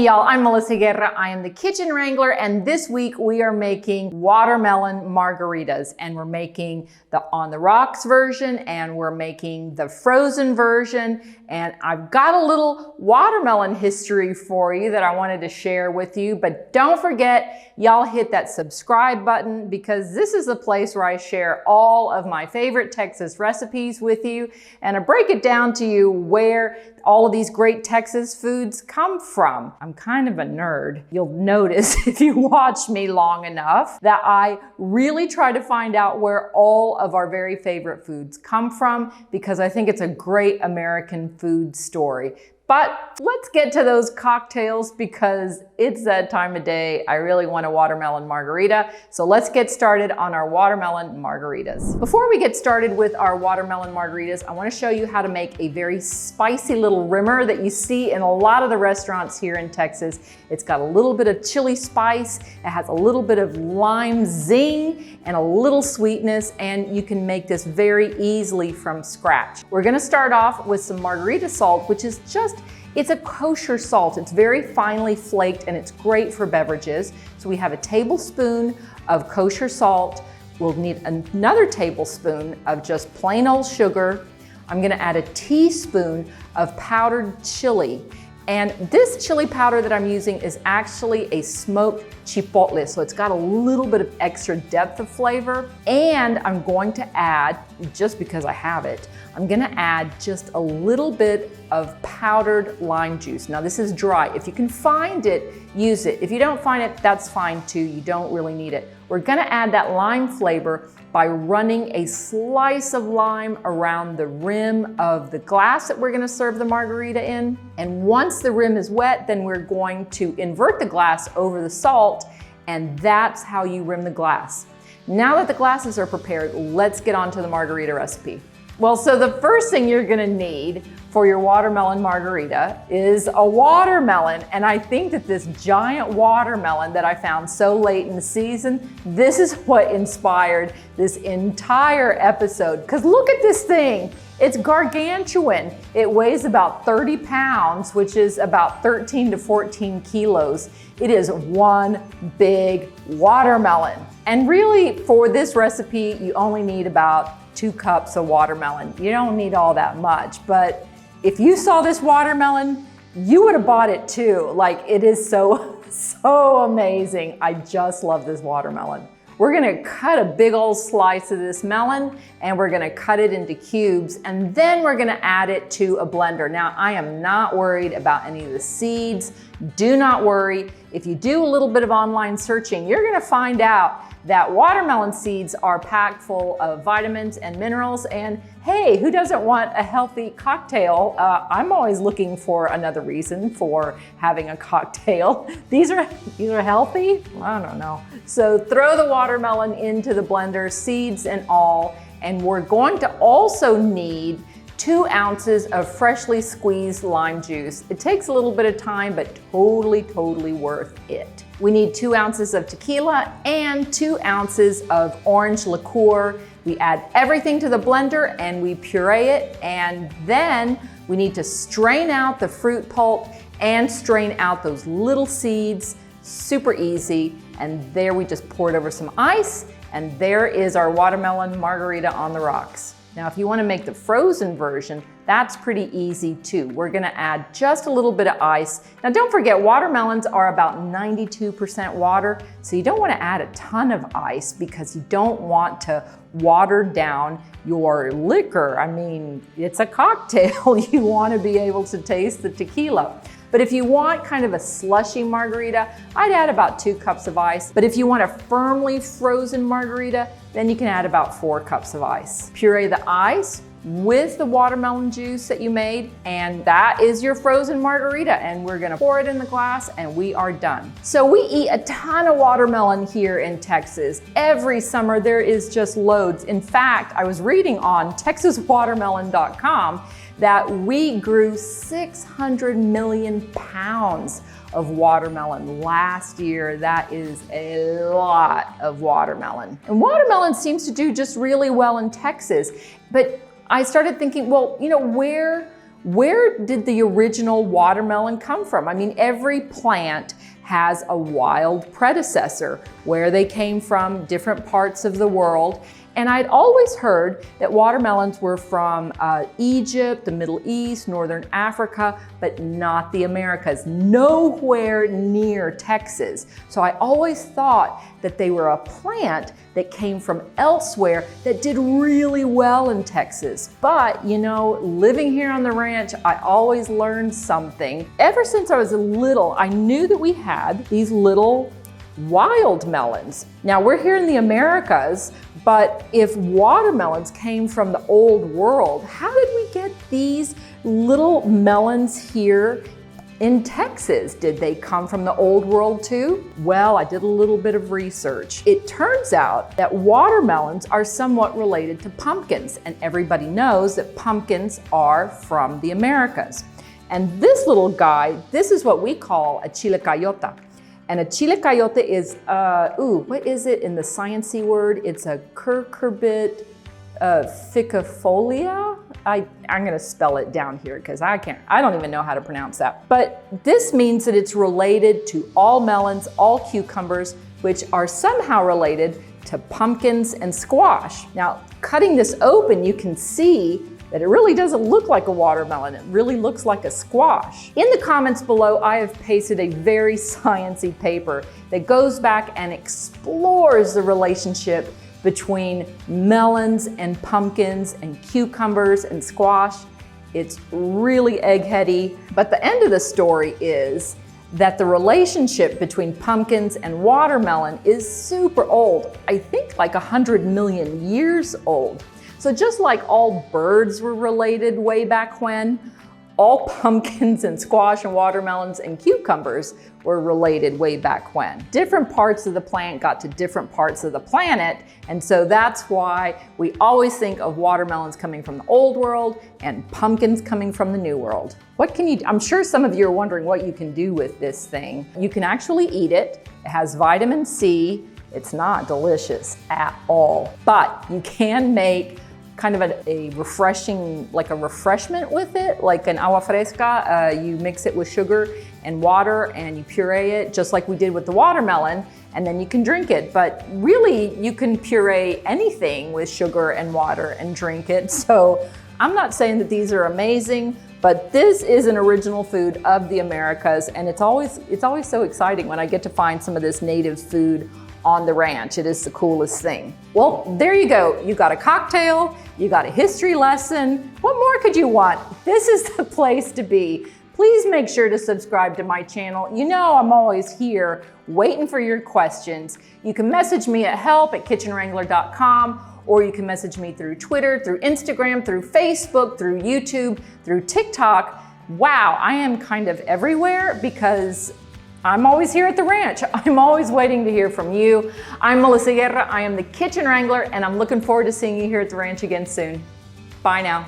Hey y'all, I'm Melissa Guerra. I am the Kitchen Wrangler, and this week we are making watermelon margaritas, and we're making the on the rocks version, and we're making the frozen version, and I've got a little watermelon history for you that I wanted to share with you, but don't forget, y'all hit that subscribe button because this is a place where I share all of my favorite Texas recipes with you, and I break it down to you where all of these great Texas foods come from. I'm kind of a nerd. You'll notice if you watch me long enough that I really try to find out where all of our very favorite foods come from because I think it's a great American food story. But let's get to those cocktails because it's that time of day. I really want a watermelon margarita. So let's get started on our watermelon margaritas. Before we get started with our watermelon margaritas, I want to show you how to make a very spicy little rimmer that you see in a lot of the restaurants here in Texas. It's got a little bit of chili spice. It has a little bit of lime zing and a little sweetness, and you can make this very easily from scratch. We're going to start off with some margarita salt, which is it's a kosher salt. It's very finely flaked and it's great for beverages. So we have a tablespoon of kosher salt. We'll need another tablespoon of just plain old sugar. I'm gonna add a teaspoon of powdered chili. And this chili powder that I'm using is actually a smoked chipotle, so it's got a little bit of extra depth of flavor. And I'm going to add, just because I have it, I'm gonna add just a little bit of powdered lime juice. Now this is dry. If you can find it, use it. If you don't find it, that's fine too. You don't really need it. We're gonna add that lime flavor by running a slice of lime around the rim of the glass that we're gonna serve the margarita in. And once the rim is wet, then we're going to invert the glass over the salt, and that's how you rim the glass. Now that the glasses are prepared, let's get on to the margarita recipe. Well, so the first thing you're gonna need for your watermelon margarita is a watermelon. And I think that this giant watermelon that I found so late in the season, this is what inspired this entire episode. Because look at this thing. It's gargantuan. It weighs about 30 pounds, which is about 13 to 14 kilos. It is one big watermelon. And really, for this recipe, you only need about 2 cups of watermelon. You don't need all that much, but if you saw this watermelon, you would have bought it too. Like, it is so amazing. I just love this watermelon. We're gonna cut a big old slice of this melon and we're gonna cut it into cubes, and then we're gonna add it to a blender. Now, I am not worried about any of the seeds. Do not worry. If you do a little bit of online searching, you're gonna find out that watermelon seeds are packed full of vitamins and minerals, and hey, who doesn't want a healthy cocktail? I'm always looking for another reason for having a cocktail. These are healthy? I don't know. So throw the watermelon into the blender, seeds and all, and we're going to also need 2 ounces of freshly squeezed lime juice. It takes a little bit of time, but totally worth it. We need 2 ounces of tequila and 2 ounces of orange liqueur. We add everything to the blender and we puree it, and then we need to strain out the fruit pulp and strain out those little seeds. Super easy. And there we just pour it over some ice, and there is our watermelon margarita on the rocks. Now, if you want to make the frozen version, that's pretty easy too. We're gonna add just a little bit of ice. Now, don't forget, watermelons are about 92% water, so you don't want to add a ton of ice because you don't want to water down your liquor. I mean, it's a cocktail. You want to be able to taste the tequila. But if you want kind of a slushy margarita, I'd add about 2 cups of ice. But if you want a firmly frozen margarita, then you can add about 4 cups of ice. Puree the ice with the watermelon juice that you made, and that is your frozen margarita. And we're gonna pour it in the glass and we are done. So we eat a ton of watermelon here in Texas. Every summer there is just loads. In fact, I was reading on texaswatermelon.com that we grew 600 million pounds of watermelon last year. That is a lot of watermelon. And watermelon seems to do just really well in Texas. But I started thinking, well, you know, where Where did the original watermelon come from? I mean, every plant has a wild predecessor, where they came from, different parts of the world. And I'd always heard that watermelons were from Egypt, the Middle East, Northern Africa, but not the Americas, nowhere near Texas. So I always thought that they were a plant that came from elsewhere that did really well in Texas. But you know, living here on the ranch, I always learned something. Ever since I was little, I knew that we had these little wild melons. Now we're here in the Americas, but if watermelons came from the old world, how did we get these little melons here in Texas? Did they come from the old world too? Well, I did a little bit of research. It turns out that watermelons are somewhat related to pumpkins, and everybody knows that pumpkins are from the Americas. And this little guy, this is what we call a chile cayota. And a chile cayota is, what is it in the sciencey word? It's a cucurbit ficifolia. I'm gonna spell it down here because I don't even know how to pronounce that. But this means that it's related to all melons, all cucumbers, which are somehow related to pumpkins and squash. Now, cutting this open, you can see that it really doesn't look like a watermelon. It really looks like a squash. In the comments below, I have pasted a very sciencey paper that goes back and explores the relationship between melons and pumpkins and cucumbers and squash. It's really eggheady, but the end of the story is that the relationship between pumpkins and watermelon is super old. I think like 100 million years old. So just like all birds were related way back when, all pumpkins and squash and watermelons and cucumbers were related way back when. Different parts of the plant got to different parts of the planet, and so that's why we always think of watermelons coming from the old world and pumpkins coming from the new world. What can you do? I'm sure some of you are wondering what you can do with this thing. You can actually eat it. It has vitamin C. It's not delicious at all, but you can make kind of a refreshing, like a refreshment with it, like an agua fresca. You mix it with sugar and water and you puree it just like we did with the watermelon, and then you can drink it. But really, you can puree anything with sugar and water and drink it. So I'm not saying that these are amazing, but this is an original food of the Americas, and it's always so exciting when I get to find some of this native food on the ranch. It is the coolest thing. Well, there you go. You got a cocktail, you got a history lesson. What more could you want? This is the place to be. Please make sure to subscribe to my channel. You know I'm always here waiting for your questions. You can message me at help@kitchenwrangler.com, or you can message me through Twitter, through Instagram, through Facebook, through YouTube, through TikTok. Wow, I am kind of everywhere because I'm always here at the ranch. I'm always waiting to hear from you. I'm Melissa Guerra. I am the Kitchen Wrangler, and I'm looking forward to seeing you here at the ranch again soon. Bye now.